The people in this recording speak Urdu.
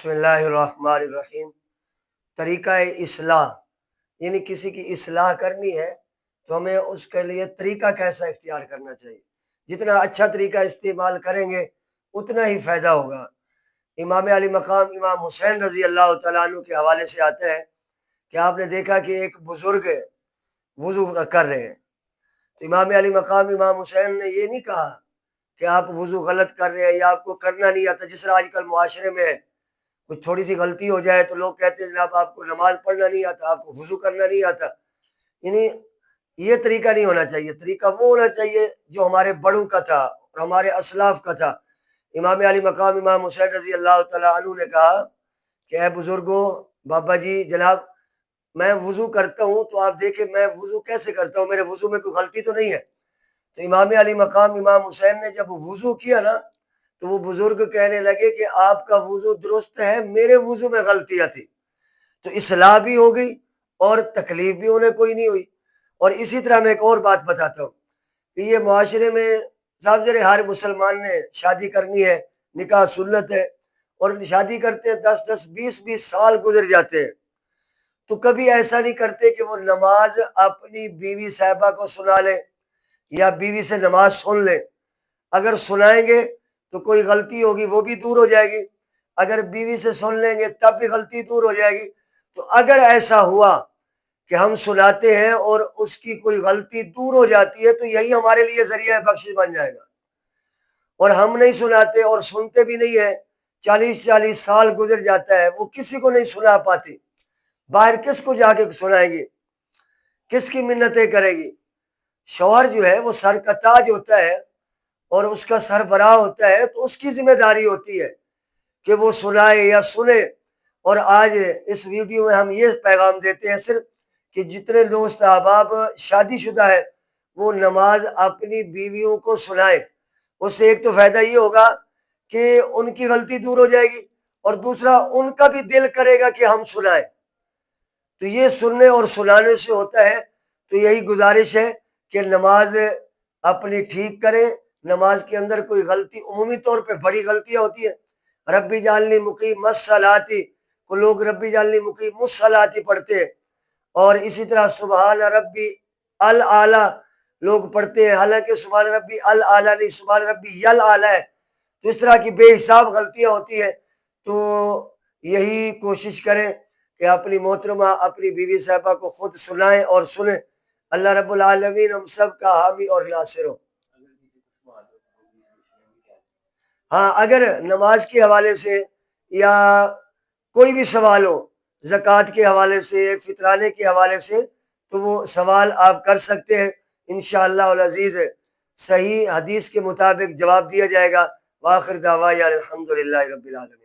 بسم اللہ الرحمن الرحیم۔ طریقہ اصلاح، یعنی کسی کی اصلاح کرنی ہے تو ہمیں اس کے لیے طریقہ کیسا اختیار کرنا چاہیے۔ جتنا اچھا طریقہ استعمال کریں گے اتنا ہی فائدہ ہوگا۔ امام علی مقام امام حسین رضی اللہ تعالیٰ عنہ کے حوالے سے آتا ہے کہ آپ نے دیکھا کہ ایک بزرگ وضو کر رہے ہیں، تو امام علی مقام امام حسین نے یہ نہیں کہا کہ آپ وضو غلط کر رہے ہیں یا آپ کو کرنا نہیں آتا، جس طرح آج کل معاشرے میں ہے، کچھ تھوڑی سی غلطی ہو جائے تو لوگ کہتے ہیں جناب آپ کو نماز پڑھنا نہیں آتا، آپ کو وضو کرنا نہیں آتا۔ یعنی یہ طریقہ نہیں ہونا چاہیے۔ طریقہ وہ ہونا چاہیے جو ہمارے بڑوں کا تھا اور ہمارے اسلاف کا تھا۔ امام علی مقام امام حسین رضی اللہ تعالیٰ عنہ نے کہا کہ اے بزرگوں، بابا جی، جناب میں وضو کرتا ہوں تو آپ دیکھیں میں وضو کیسے کرتا ہوں، میرے وضو میں کوئی غلطی تو نہیں ہے۔ تو امام علی مقام امام حسین نے جب وضو کیا نا تو وہ بزرگ کہنے لگے کہ آپ کا وضو درست ہے، میرے وضو میں غلطیاں تھی۔ تو اصلاح بھی ہو گئی اور تکلیف بھی انہیں کوئی نہیں ہوئی۔ اور اسی طرح میں ایک اور بات بتاتا ہوں کہ یہ معاشرے میں صاحب ہر مسلمان نے شادی کرنی ہے، نکاح سنت ہے، اور شادی کرتے ہیں 10 20 سال گزر جاتے ہیں، تو کبھی ایسا نہیں کرتے کہ وہ نماز اپنی بیوی صاحبہ کو سنا لیں یا بیوی سے نماز سن لیں۔ اگر سنائیں گے تو کوئی غلطی ہوگی وہ بھی دور ہو جائے گی، اگر بیوی سے سن لیں گے تب بھی غلطی دور ہو جائے گی۔ تو اگر ایسا ہوا کہ ہم سناتے ہیں اور اس کی کوئی غلطی دور ہو جاتی ہے تو یہی ہمارے لیے ذریعہ بخشش بن جائے گا۔ اور ہم نہیں سناتے اور سنتے بھی نہیں ہیں، 40 سال گزر جاتا ہے، وہ کسی کو نہیں سنا پاتی، باہر کس کو جا کے سنائیں گے، کس کی منتیں کرے گی۔ شوہر جو ہے وہ سر کا تاج ہوتا ہے اور اس کا سربراہ ہوتا ہے، تو اس کی ذمہ داری ہوتی ہے کہ وہ سنائے یا سنے۔ اور آج اس ویڈیو میں ہم یہ پیغام دیتے ہیں صرف کہ جتنے دوست احباب شادی شدہ ہے وہ نماز اپنی بیویوں کو سنائے۔ اس سے ایک تو فائدہ یہ ہوگا کہ ان کی غلطی دور ہو جائے گی، اور دوسرا ان کا بھی دل کرے گا کہ ہم سنائیں۔ تو یہ سننے اور سنانے سے ہوتا ہے۔ تو یہی گزارش ہے کہ نماز اپنی ٹھیک کریں۔ نماز کے اندر کوئی غلطی، عمومی طور پہ بڑی غلطیاں ہوتی ہیں، ربی جعلنی مقیم الصلاۃ، کو لوگ ربی جعلنی مقیم الصلاۃ پڑھتے ہیں، اور اسی طرح سبحان ربی الاعلیٰ لوگ پڑھتے ہیں، حالانکہ سبحان ربی الاعلیٰ نہیں، سبحان ربی الاعلیٰ ہے۔ تو اس طرح کی بے حساب غلطیاں ہوتی ہیں۔ تو یہی کوشش کریں کہ اپنی محترمہ اپنی بیوی صاحبہ کو خود سنائیں اور سنیں۔ اللہ رب العالمین ہم سب کا حامی اور ناصر ہو۔ ہاں، اگر نماز کے حوالے سے یا کوئی بھی سوال ہو، زکوٰۃ کے حوالے سے، فطرانے کے حوالے سے، تو وہ سوال آپ کر سکتے ہیں، انشاءاللہ العزیز صحیح حدیث کے مطابق جواب دیا جائے گا۔ وآخر دعوانا الحمدللہ رب العالمین۔